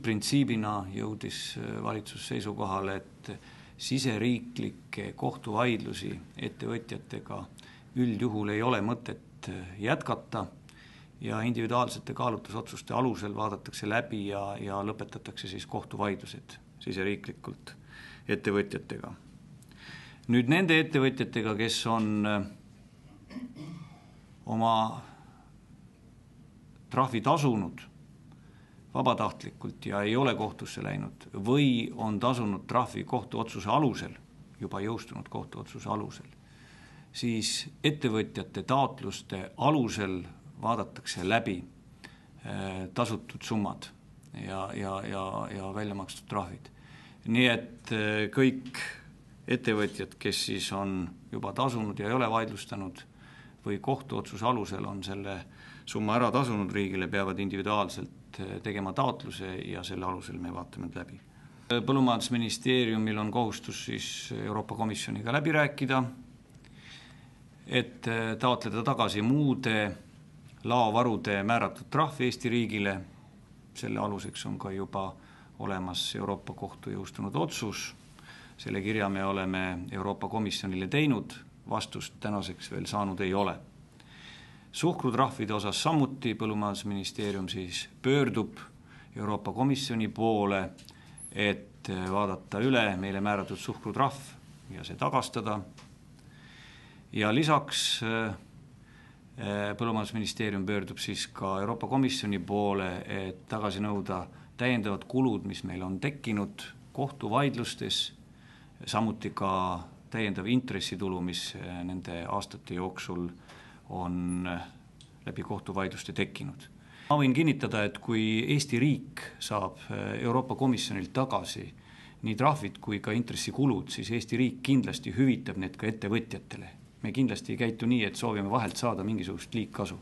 alusprintsiibina jõudis valitsus seisukohale, et siseriiklikke kohtuvaidlusi ettevõtjatega üldjuhul ei ole mõtet jätkata ja individuaalsete kaalutlusotsuste alusel vaadatakse läbi ja lõpetatakse siis kohtuvaidlused siseriiklikult ettevõtjatega. Nüüd nende ettevõtjatega, kes on oma trahvi tasunud vabatahtlikult ja ei ole kohtusse läinud või on tasunud trahvi kohtuotsuse alusel, juba jõustunud kohtuotsuse alusel, siis ettevõtjate taotluste alusel vaadatakse läbi tasutud summad ja välja makstud trahvid. Nii et kõik ettevõtjad, kes siis on juba tasunud ja ei ole vaidlustanud või kohtuotsuse alusel on selle summa ära tasunud riigile, peavad individuaalselt tegema taotluse ja selle alusel me vaatame läbi. Põllumajandusministeeriumil on kohustus siis Euroopa Komisjoniga läbi rääkida, et taotleda tagasi muude laovarude määratud trahv Eesti riigile. Selle aluseks on ka juba olemas Euroopa Kohtu jõustunud otsus. Selle kirja me oleme Euroopa Komisjonile teinud, vastust tänaseks veel saanud ei ole. Suhkrutrahvide osas samuti Põllumajandusministeerium siis pöördub Euroopa Komisjoni poole, et vaadata üle meile määratud suhkrutrahv ja see tagastada. Ja lisaks Põllumajandusministeerium pöördub siis ka Euroopa Komisjoni poole, et tagasi nõuda täiendavad kulud, mis meil on tekkinud kohtuvaidlustes, samuti ka täiendav intressitulu, mis nende aastate jooksul on läbi kohtuvaidluste tekkinud. Ma võin kinnitada, et kui Eesti riik saab Euroopa Komisjonilt tagasi nii trahvid kui ka intressikulud, siis Eesti riik kindlasti hüvitab need ka ettevõtjatele. Me kindlasti ei käitu nii, et soovime vahelt saada mingisugust liigkasu.